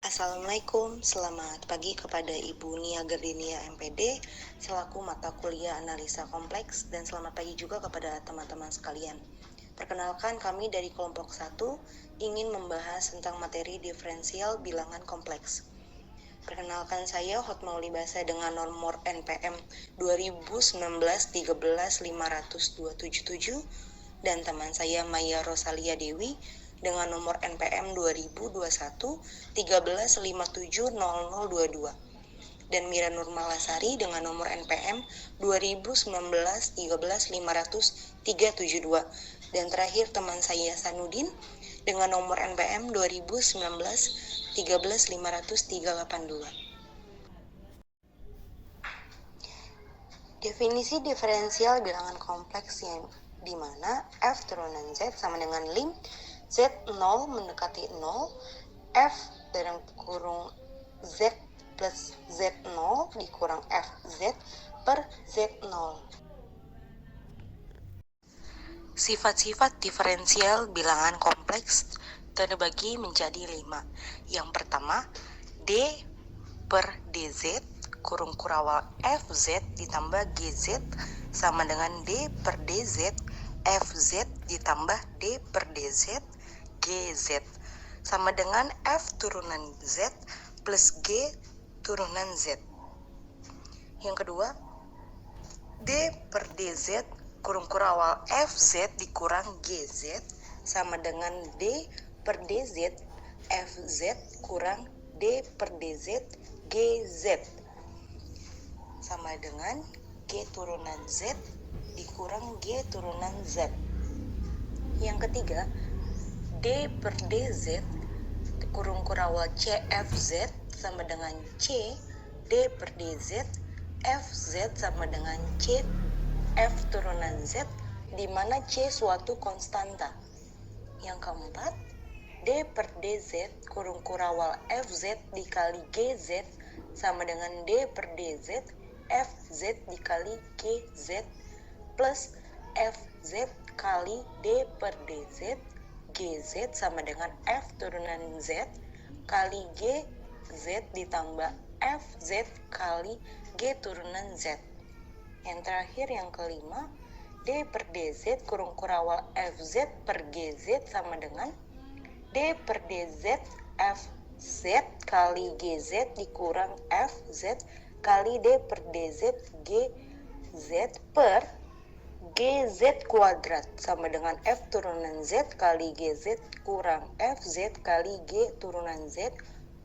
Assalamualaikum, selamat pagi kepada Ibu Nia Gardinia MPD selaku mata kuliah analisa kompleks, dan selamat pagi juga kepada teman-teman sekalian. Perkenalkan, kami dari kelompok 1 ingin membahas tentang materi diferensial bilangan kompleks. Perkenalkan, saya Hotmauli Basa dengan nomor NPM 2019-13-50277 dan teman saya Maya Rosalia Dewi dengan nomor NPM 2021-13-57-0022 dan Mira Nurmalasari dengan nomor NPM 2019-13-500-372 dan terakhir teman saya Sanudin dengan nomor NPM 2019-13-500-382. Definisi diferensial bilangan kompleks yang dimana F turunan Z sama dengan lim Z0 mendekati 0, F dalam kurung Z plus Z0 dikurang FZ per Z0. Sifat-sifat diferensial bilangan kompleks terbagi menjadi 5. Yang pertama, D per DZ kurung kurawal FZ ditambah GZ sama dengan D per DZ FZ ditambah D per DZ GZ sama dengan F turunan Z plus G turunan Z. Yang kedua, D per DZ kurung kurawal FZ dikurang GZ sama dengan D per DZ FZ kurang D per DZ GZ sama dengan G turunan Z dikurang G turunan Z. Yang ketiga, D per DZ kurung kurawal CFZ sama dengan C D per DZ FZ sama dengan C F turunan Z, di mana C suatu konstanta. Yang keempat, D per DZ kurung kurawal FZ dikali GZ sama dengan D per DZ FZ dikali GZ plus FZ kali D per DZ GZ sama dengan F turunan Z kali GZ ditambah FZ kali G turunan Z. Yang terakhir, yang kelima, D per DZ kurung kurawal FZ per GZ sama dengan D per DZ FZ kali GZ dikurang FZ kali D per DZ GZ per GZ kuadrat sama dengan F turunan Z kali GZ kurang FZ kali G turunan Z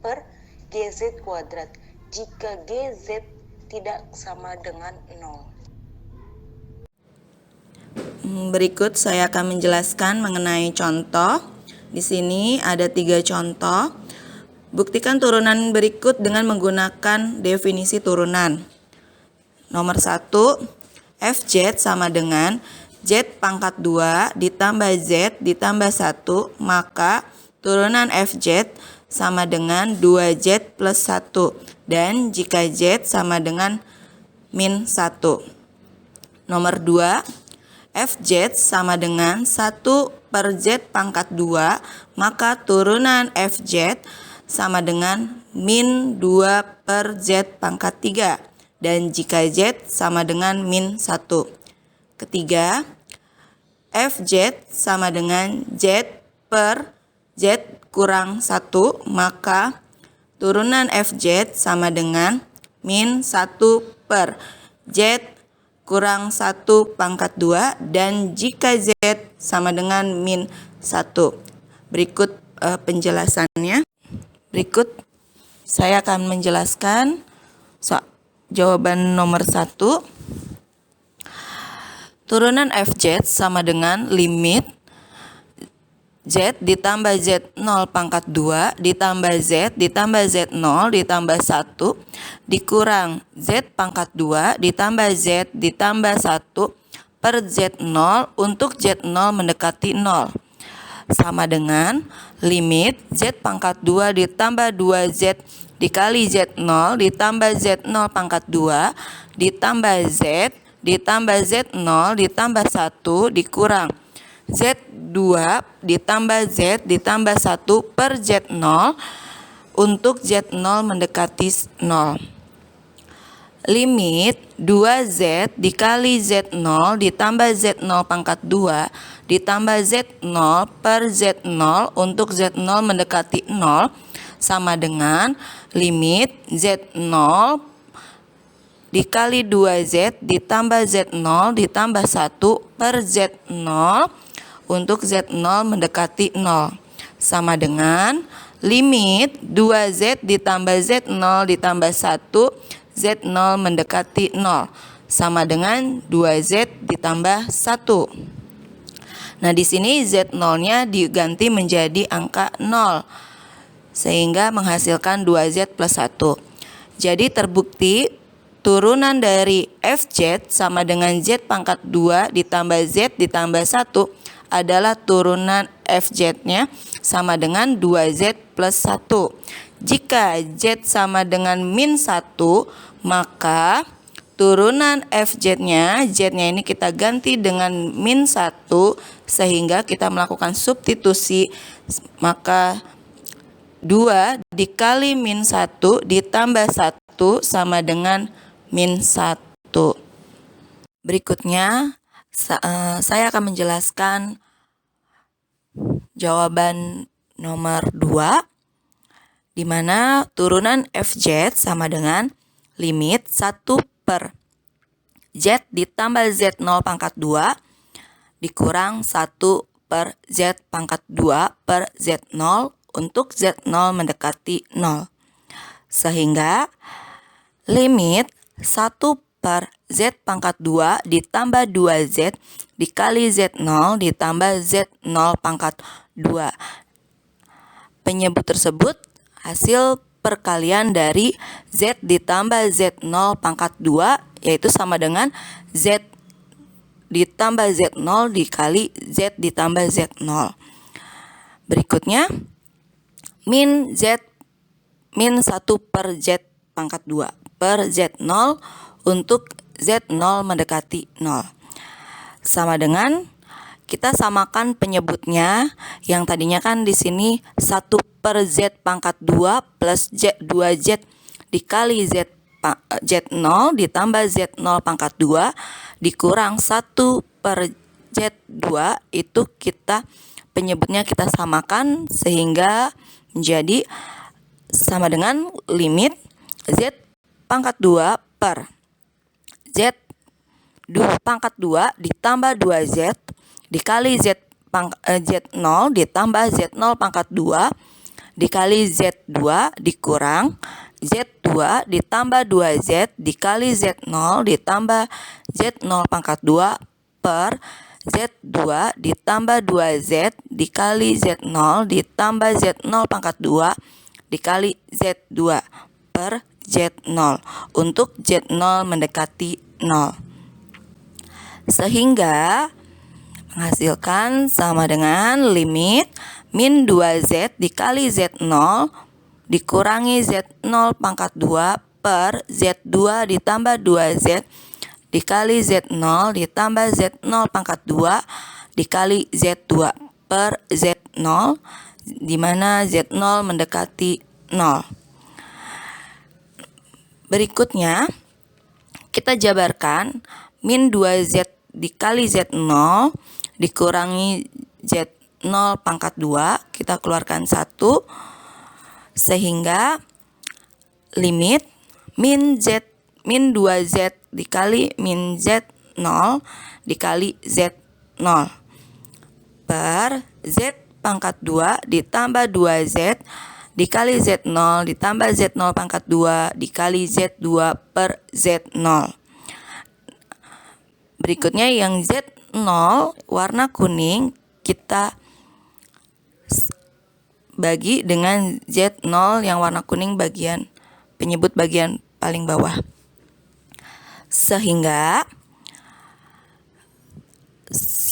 per GZ kuadrat jika GZ tidak sama dengan 0. Berikut saya akan menjelaskan mengenai contoh. Di sini ada 3 contoh. Buktikan turunan berikut dengan menggunakan definisi turunan. Nomor 1, FZ sama dengan Z pangkat 2 ditambah Z ditambah 1, maka turunan FZ sama dengan 2Z plus 1, dan jika Z sama dengan min 1. Nomor 2, FZ sama dengan 1 per Z pangkat 2, maka turunan FZ sama dengan min 2 per Z pangkat 3, dan jika Z sama dengan min 1. Ketiga, FZ sama dengan Z per Z kurang 1, maka turunan FZ sama dengan min 1 per Z kurang 1 pangkat 2, dan jika Z sama dengan min 1. Berikut penjelasannya. Berikut saya akan menjelaskan jawaban nomor 1. Turunan FZ sama dengan limit Z ditambah Z0 pangkat 2 ditambah Z ditambah Z0 ditambah 1 dikurang Z pangkat 2 ditambah Z ditambah 1 per Z0 untuk Z0 mendekati 0 sama dengan limit Z pangkat 2 ditambah 2Z dikali Z0 ditambah Z0 pangkat 2 ditambah Z ditambah Z0 ditambah 1 dikurang Z2 ditambah Z ditambah 1 per Z0 untuk Z0 mendekati 0. Limit 2Z dikali Z0 ditambah Z0 pangkat 2 ditambah Z0 per Z0 untuk Z0 mendekati 0 sama dengan limit Z0 dikali 2Z ditambah Z0 ditambah 1 per Z0 untuk Z0 mendekati 0 sama dengan limit 2Z ditambah Z0 ditambah 1 Z0 mendekati 0 sama dengan 2Z ditambah 1. Nah, di sini Z0-nya diganti menjadi angka 0 sehingga menghasilkan 2Z plus 1. Jadi terbukti turunan dari FZ sama dengan Z pangkat 2 ditambah Z ditambah 1 adalah turunan FZ-nya sama dengan 2Z plus 1. Jika Z sama dengan min 1, maka turunan FZ-nya, Z-nya ini kita ganti dengan min 1 sehingga kita melakukan substitusi, maka 2 dikali min 1 ditambah 1 sama dengan min 1. Berikutnya saya akan menjelaskan jawaban nomor 2, di mana turunan FZ sama dengan limit 1 per Z ditambah Z0 pangkat 2 dikurang 1 per Z pangkat 2 per Z0 untuk Z0 mendekati 0. Sehingga limit 1 per Z pangkat 2 ditambah 2Z dikali Z0 ditambah Z0 pangkat 2. Penyebut tersebut hasil perkalian dari Z ditambah Z0 pangkat 2, yaitu sama dengan Z ditambah Z0 dikali Z ditambah Z0. Berikutnya, min 1 per Z pangkat 2 per Z0 untuk Z0 mendekati 0. Sama dengan kita samakan penyebutnya yang tadinya kan di sini 1 per Z pangkat 2 plus 2Z dikali Z0 ditambah Z0 pangkat 2 dikurang 1 per Z2, itu kita penyebutnya kita samakan sehingga menjadi sama dengan limit Z pangkat 2 per Z pangkat 2 ditambah 2Z dikali Z0 ditambah Z0 pangkat 2 dikali Z2 dikurang Z2 ditambah 2Z dikali Z0 ditambah Z0 pangkat 2 per Z2 ditambah 2Z dikali Z0 ditambah Z0 pangkat 2 dikali Z2 per Z0 untuk Z0 mendekati 0. Sehingga menghasilkan sama dengan limit min 2Z dikali Z0 dikurangi Z0 pangkat 2 per Z2 ditambah 2Z dikali Z0 ditambah Z0 pangkat 2 dikali Z2 per Z0, di mana Z0 mendekati 0. Berikutnya, kita jabarkan min 2Z dikali Z0 dikurangi Z0 pangkat 2, kita keluarkan 1, sehingga limit min 2Z dikali min Z0 dikali Z0 per Z pangkat 2 ditambah 2Z dikali Z0 ditambah Z0 pangkat 2 dikali Z2 per Z0. Berikutnya yang Z0 warna kuning kita bagi dengan Z0 yang warna kuning bagian penyebut bagian paling bawah. Sehingga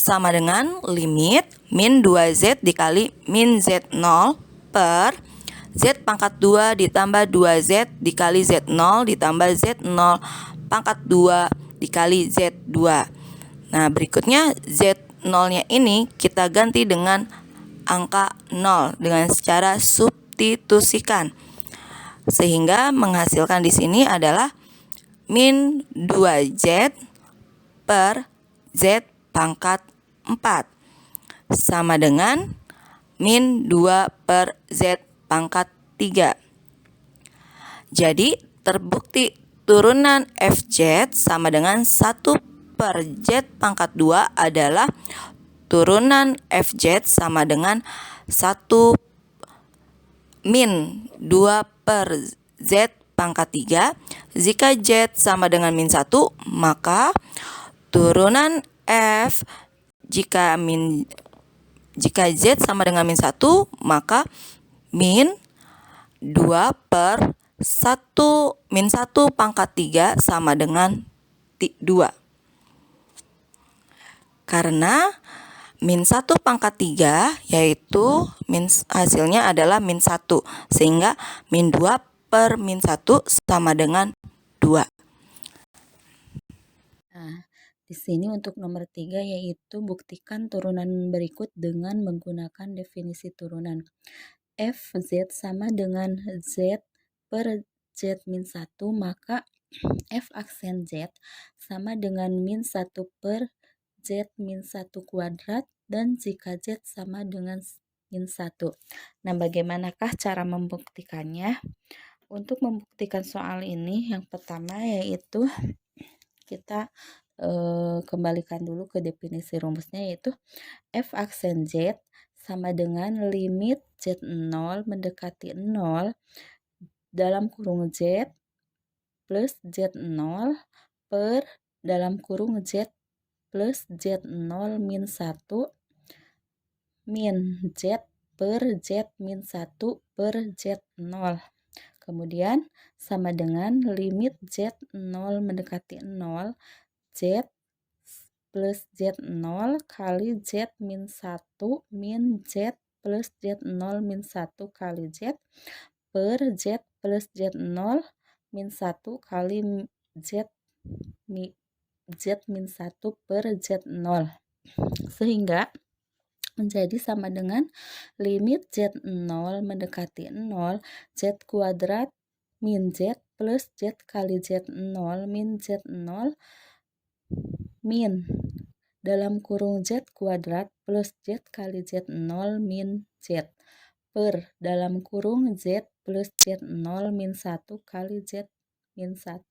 sama dengan limit min 2Z dikali min Z0 per Z pangkat 2 ditambah 2Z dikali Z0 ditambah Z0 pangkat 2 dikali Z2. Nah, berikutnya Z0-nya ini kita ganti dengan angka 0 dengan secara substitusikan. Sehingga menghasilkan di sini adalah min 2Z per Z pangkat 4 sama dengan min 2 per Z pangkat 3. Jadi terbukti turunan FZ sama dengan 1 per Z pangkat 2 adalah turunan FZ sama dengan 1 min 2 per Z pangkat 3. Jika Z sama dengan min 1, maka turunan F jika Z sama dengan min 1, maka min 2 per 1 min 1 pangkat 3 sama dengan 2. Karena min 1 pangkat 3 yaitu hasilnya adalah min 1. Sehingga min 2 per min 1 sama dengan 2. Nah, di sini untuk nomor 3 yaitu buktikan turunan berikut dengan menggunakan definisi turunan. Fz sama dengan Z per Z min 1, maka F aksen Z sama dengan min 1 per Z min 1 kuadrat, dan jika Z sama dengan min 1. Nah, bagaimanakah cara membuktikannya? Untuk membuktikan soal ini, yang pertama yaitu kita kembalikan dulu ke definisi rumusnya, yaitu F aksen Z sama dengan limit Z0 mendekati 0 dalam kurung Z plus Z0 per dalam kurung Z plus Z0 min 1 min Z per Z min 1 per Z0. Kemudian sama dengan limit Z0 mendekati 0, Z plus Z0 kali Z min 1 min Z plus Z0 min 1 kali Z per Z plus Z0 min 1 kali Z min 1 per Z0. Sehingga menjadi sama dengan limit Z0 mendekati 0, Z kuadrat min Z plus Z kali Z0 min Z0 min dalam kurung Z kuadrat plus Z kali Z0 min Z per dalam kurung Z plus Z0 min 1 kali Z min 1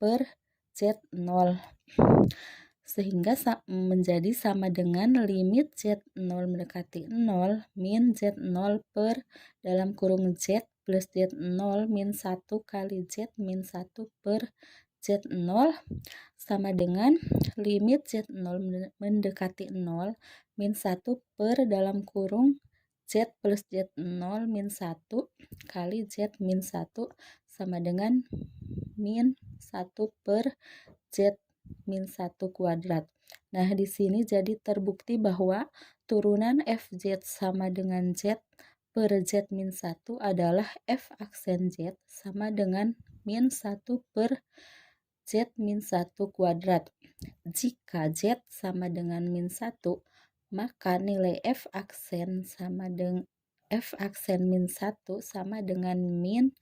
per Z0. Sehingga menjadi sama dengan limit Z0 mendekati 0 min Z0 per dalam kurung Z plus Z0 min 1 kali Z min 1 per Z0 sama dengan limit Z0 mendekati 0 min 1 per dalam kurung Z plus Z0 min 1 kali Z min 1 sama dengan min 1 per Z min 1 kuadrat. Nah, di sini jadi terbukti bahwa turunan FZ sama dengan Z per Z min 1 adalah F aksen Z sama dengan min 1 per Z min 1 kuadrat. Jika Z sama dengan min 1, maka nilai F aksen min 1 sama dengan min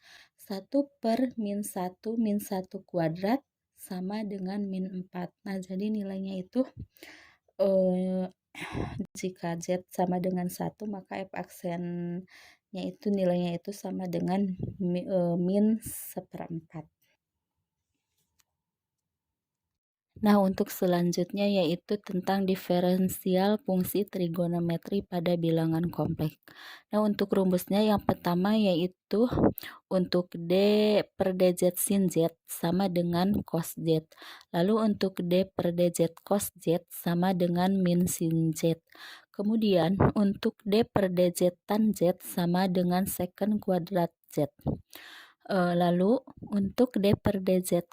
1 per min 1 min 1 kuadrat sama dengan min 4. Nah, jadi nilainya itu jika Z sama dengan 1, maka F aksennya itu nilainya itu sama dengan min 1/4. Nah, untuk selanjutnya yaitu tentang diferensial fungsi trigonometri pada bilangan kompleks. Nah, untuk rumusnya yang pertama yaitu untuk D per DZ sin Z sama dengan cos Z. Lalu untuk D per DZ cos Z sama dengan min sin Z. Kemudian untuk D per DZ tan Z sama dengan secant kuadrat Z. Lalu untuk D per DZ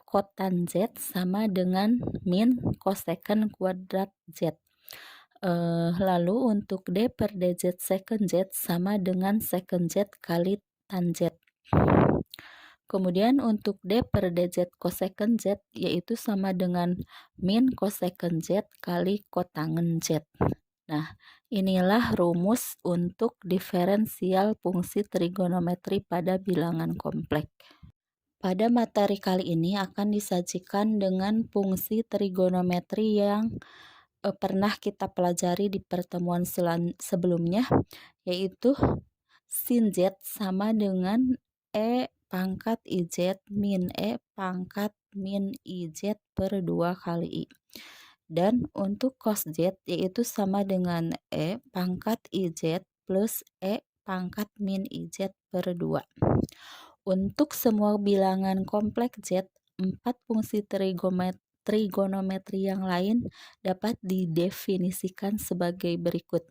kotan Z sama dengan min cosecant kuadrat Z. Lalu untuk D per DZ secant Z sama dengan secant Z kali tan Z. Kemudian untuk D per DZ cosecant Z yaitu sama dengan min cosecant Z kali kotangen Z. Nah, inilah rumus untuk diferensial fungsi trigonometri pada bilangan kompleks. Pada materi kali ini akan disajikan dengan fungsi trigonometri yang pernah kita pelajari di pertemuan sebelumnya, yaitu sin Z sama dengan E pangkat IZ min E pangkat min IZ per 2 kali I. Dan untuk cos Z yaitu sama dengan E pangkat IZ plus E pangkat min IZ per 2. Untuk semua bilangan kompleks Z, 4 fungsi trigonometri yang lain dapat didefinisikan sebagai berikut,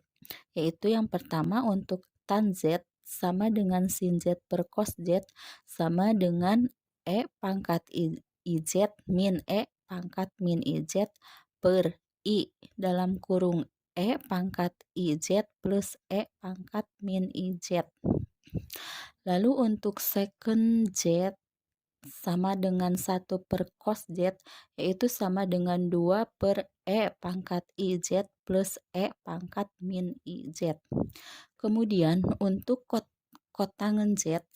yaitu yang pertama untuk tan Z sama dengan sin Z per cos Z sama dengan E pangkat IZ min E pangkat min IZ per I dalam kurung E pangkat IZ plus E pangkat min IZ. Lalu untuk second Z sama dengan 1 per cos Z, yaitu sama dengan 2 per E pangkat IZ plus E pangkat min IZ. Kemudian untuk kotangen Z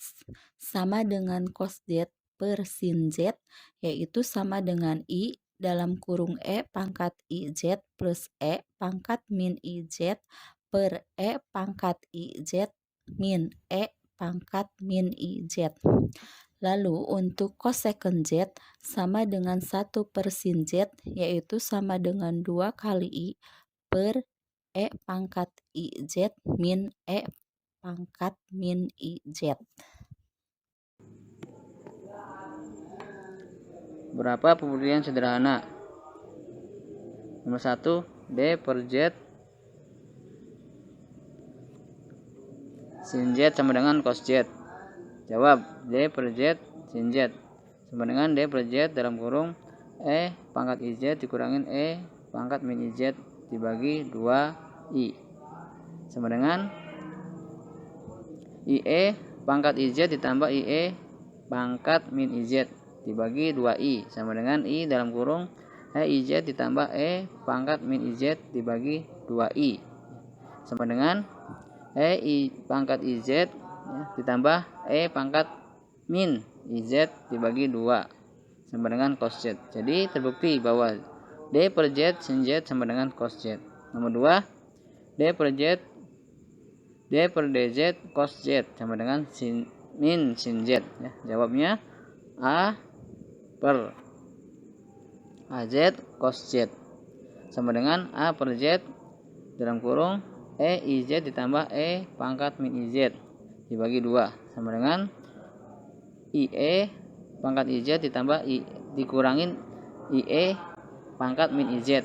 sama dengan cos Z per sin Z, yaitu sama dengan I dalam kurung E pangkat IZ plus E pangkat min IZ per E pangkat IZ min E pangkat min IZ. Lalu untuk cosecant Z sama dengan 1 per sin Z, yaitu sama dengan 2 kali I per E pangkat IZ min E pangkat min IZ. Berapa pembuktian sederhana? Nomor 1, D per Z sin Z sama dengan cos Z. Jawab, D per Z sin Z sama dengan D per Z dalam kurung E pangkat IZ dikurangin E pangkat min IZ dibagi 2I sama dengan IE pangkat IZ ditambah IE pangkat min IZ dibagi 2I sama dengan I dalam kurung IZ ditambah E pangkat min IZ dibagi 2I sama dengan I pangkat IZ ditambah E pangkat min IZ dibagi 2 sama dengan cos Z. Jadi terbukti bahwa D per Z sin Z sama dengan cos Z. Nomor 2, D per DZ cos Z sama dengan min sin Z. Jawabnya A per AZ cos Z sama dengan A per Z dalam kurung IZ ditambah E pangkat min IZ dibagi 2 sama dengan IE pangkat IZ ditambah dikurangin IE pangkat min IZ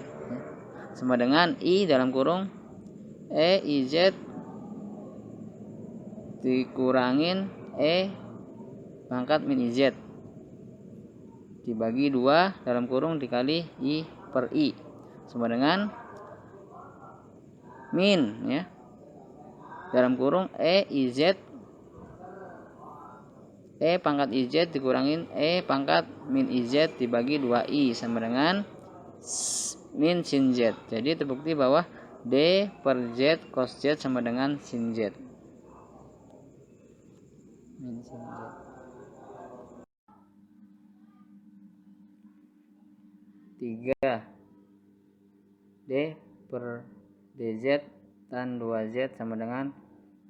sama dengan I dalam kurung IZ dikurangin E pangkat min IZ dibagi 2 dalam kurung dikali I per I sama dengan min dalam kurung IZ E pangkat IZ dikurangin E pangkat min IZ dibagi 2I sama dengan min sin Z. Jadi terbukti bahwa D per Z cos Z sama dengan sin Z. Min sin Z. 3. D per DZ tan 2Z sama dengan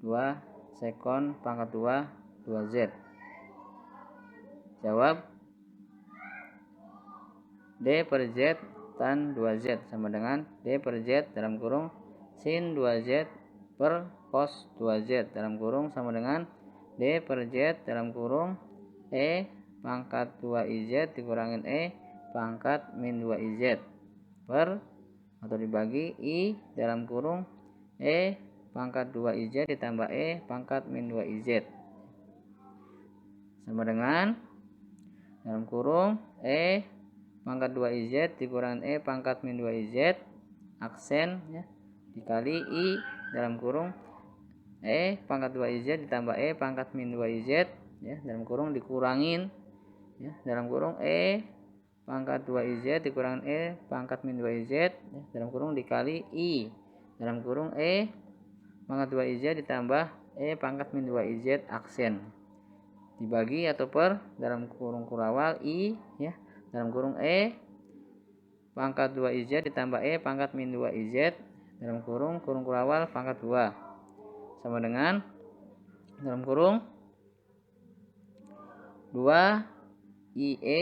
2 sekon pangkat 2 2Z. Jawab, D per Z tan 2Z sama dengan D per Z dalam kurung sin 2Z per cos 2Z dalam kurung sama dengan D per Z dalam kurung E pangkat 2IZ dikurangin E pangkat min 2IZ per atau dibagi I dalam kurung E pangkat 2IZ ditambah E pangkat min 2IZ sama dengan dalam kurung E pangkat 2IZ dikurangin E pangkat min 2IZ aksen dikali I dalam kurung E pangkat 2IZ ditambah E pangkat min 2IZ dalam kurung dikurangin dalam kurung E pangkat 2IZ dikurangin E pangkat min 2IZ dalam kurung dikali I dalam kurung E pangkat 2IZ ditambah E pangkat min 2IZ aksen dibagi atau per dalam kurung kurawal I ya dalam kurung E pangkat 2IZ ditambah E pangkat min 2IZ dalam kurung kurawal pangkat 2 sama dengan dalam kurung 2IE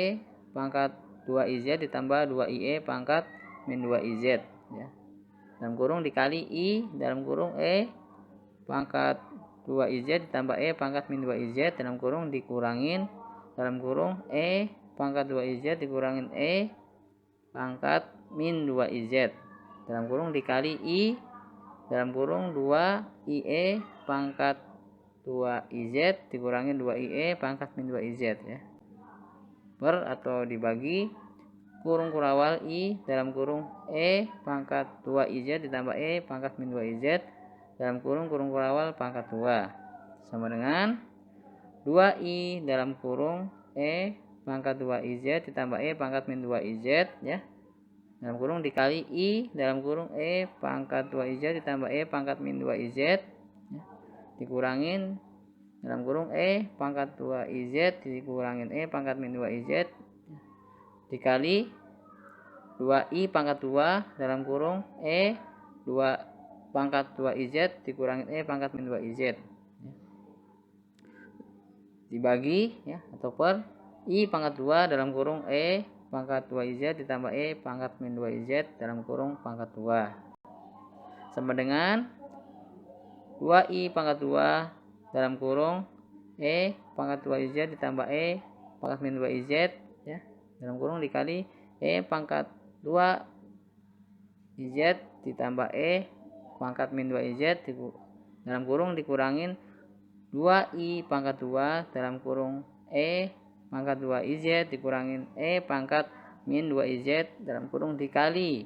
pangkat 2IZ ditambah 2IE pangkat min 2IZ ya. Dalam kurung dikali I dalam kurung E pangkat 2IZ ditambah E pangkat min 2IZ dalam kurung dikurangin dalam kurung E pangkat 2IZ dikurangin E pangkat min 2IZ dalam kurung dikali I dalam kurung 2IE pangkat 2IZ dikurangin 2IE pangkat min 2IZ ya. Per atau dibagi kurung kurawal I dalam kurung E pangkat 2IZ ditambah E pangkat min 2IZ dalam kurung kurawal pangkat 2 sama dengan 2I dalam kurung E pangkat 2IZ ditambah E pangkat min 2IZ ya dalam kurung dikali I dalam kurung E pangkat 2IZ ditambah E pangkat min 2IZ ya, dikurangin dalam kurung E pangkat 2IZ dikurangin E pangkat min 2IZ ya, dikali 2I pangkat 2 dalam kurung E 2 pangkat 2IZ dikurangin E pangkat min 2IZ ya. Dibagi ya atau per I pangkat 2 dalam kurung E pangkat 2IZ ditambah E pangkat min 2IZ dalam kurung pangkat 2 sama dengan 2I pangkat 2 dalam kurung E pangkat 2IZ ditambah E pangkat min 2IZ ya dalam kurung dikali E pangkat 2IZ ditambah E pangkat min 2IZ dalam kurung dikurangin 2I pangkat 2 dalam kurung E pangkat 2IZ dikurangin E pangkat min 2IZ dalam kurung dikali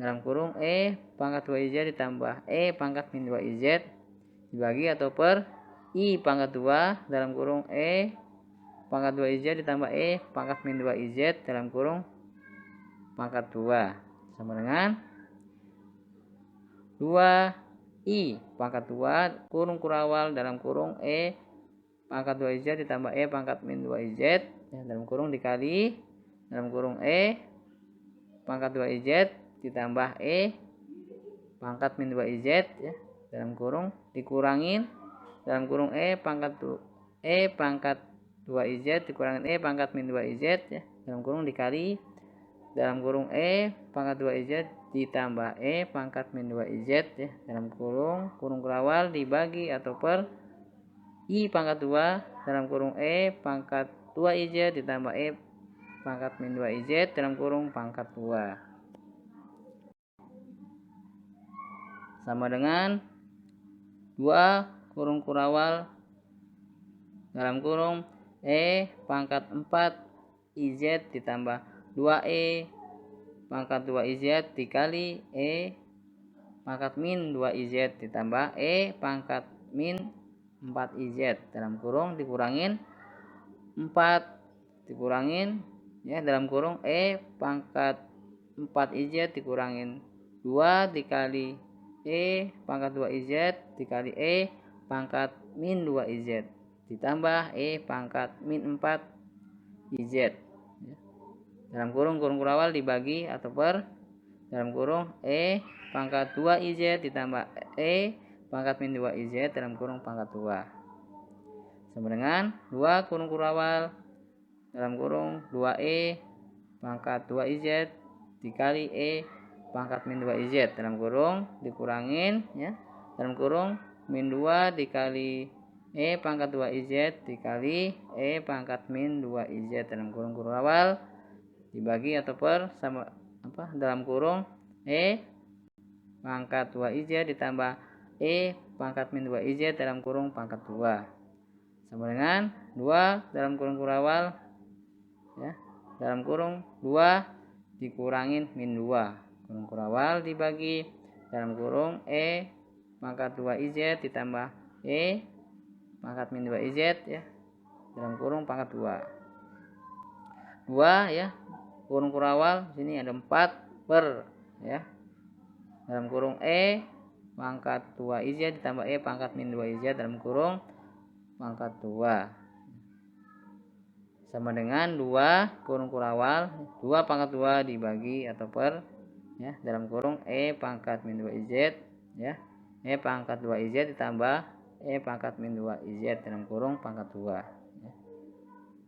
dalam kurung E pangkat 2IZ ditambah E pangkat min 2IZ dibagi atau per I pangkat 2 dalam kurung E pangkat 2IZ ditambah E pangkat min 2IZ dalam kurung pangkat 2 sama dengan 2I pangkat 2 kurung kurawal dalam kurung E pangkat 2IZ ditambah E pangkat min 2IZ ya, dalam kurung dikali dalam kurung E pangkat 2IZ ditambah E pangkat min 2IZ ya, dalam kurung dikurangin dalam kurung E pangkat 2IZ dikurangin E pangkat min 2IZ ya, dalam kurung dikali dalam kurung E pangkat 2IZ ditambah E pangkat min 2IZ ya, dalam kurung kurawal dibagi atau per I pangkat 2 dalam kurung E pangkat 2IZ ditambah E pangkat min 2IZ dalam kurung pangkat 2 sama dengan 2 kurung kurawal dalam kurung E pangkat 4IZ ditambah 2E pangkat 2IZ dikali E pangkat min 2IZ ditambah E pangkat min 4IZ dalam kurung dikurangin 4 dikurangin ya dalam kurung E pangkat 4IZ dikurangin 2 dikali E pangkat 2IZ dikali E pangkat min 2IZ ditambah E pangkat min 4IZ ya. Dalam kurung kurawal dibagi atau per dalam kurung E pangkat 2IZ ditambah E pangkat min 2IZ dalam kurung pangkat 2 sama dengan 2 kurung kurawal dalam kurung 2E pangkat 2IZ dikali E pangkat min 2IZ dalam kurung dikurangin ya dalam kurung min 2 dikali E pangkat 2IZ dikali E pangkat min 2IZ dalam kurung kurawal dibagi atau per sama dalam kurung E pangkat 2IZ ditambah E pangkat min 2IZ dalam kurung pangkat 2 sama dengan 2 dalam kurung kurawal ya dalam kurung 2 dikurangin min 2 kurung kurawal dibagi dalam kurung E pangkat 2IZ ditambah E pangkat min 2IZ ya dalam kurung pangkat 2 ya kurung kurawal sini ada 4 per ya dalam kurung E pangkat 2IZ ditambah E pangkat min 2IZ dalam kurung pangkat 2 sama dengan 2 kurung kurawal 2 pangkat 2 dibagi atau per ya dalam kurung E pangkat min 2IZ ya E pangkat 2IZ ditambah E pangkat min 2IZ dalam kurung pangkat 2 ya.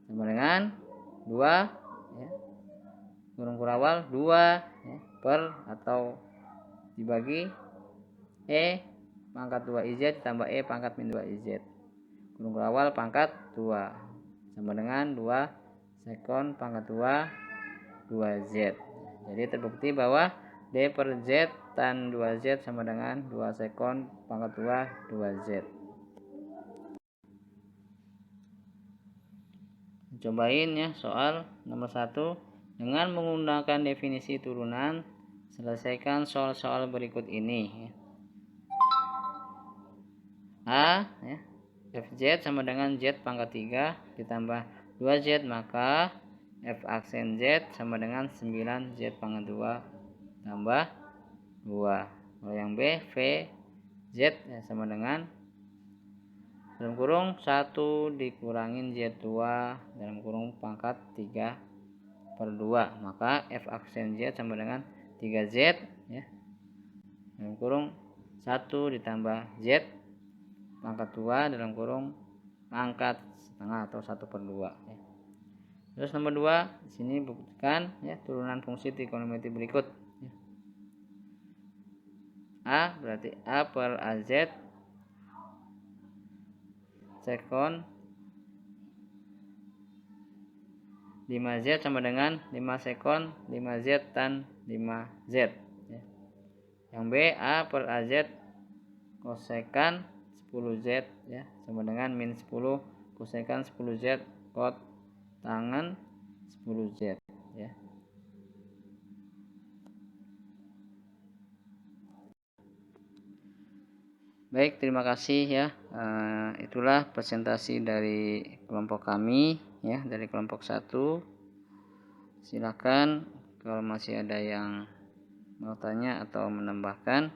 Sama dengan 2 ya, kurung kurawal 2 ya, per atau dibagi E pangkat 2IZ ditambah E pangkat min 2IZ kurung kurawal pangkat 2 sama dengan 2 sekon pangkat 2 2Z. Jadi terbukti bahwa D per Z tan 2Z sama dengan 2 sekon pangkat 2 2Z. Cobain ya soal nomor 1. Dengan menggunakan definisi turunan, selesaikan soal-soal berikut ini. A ya, Fz sama dengan Z pangkat 3 ditambah 2Z, maka F aksen Z sama dengan 9Z pangkat 2 tambah 2. Kalau yang B, V Z ya, sama dengan dalam kurung 1 dikurangin Z2 dalam kurung pangkat 3 per 2, maka F aksen Z sama dengan 3Z ya, dalam kurung 1 ditambah Z pangkat 2 dalam kurung pangkat setengah atau 1 per 2 ya. Terus nomor 2 di sini buktikan ya turunan fungsi trigonometri berikut ya. A berarti A per AZ sekon 5Z sama dengan 5 sekon 5Z tan 5Z ya. Yang B A per AZ kosekan 10Z ya sama dengan min 10 kosekan 10Z kot tangan 10Z ya. Baik, terima kasih ya. Itulah presentasi dari kelompok kami ya, dari kelompok 1. Silakan kalau masih ada yang mau tanya atau menambahkan.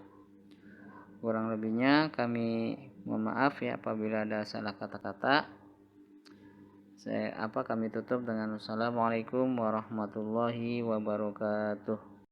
Kurang lebihnya kami mohon maaf ya apabila ada salah kata-kata. Kami tutup dengan Assalamualaikum warahmatullahi wabarakatuh.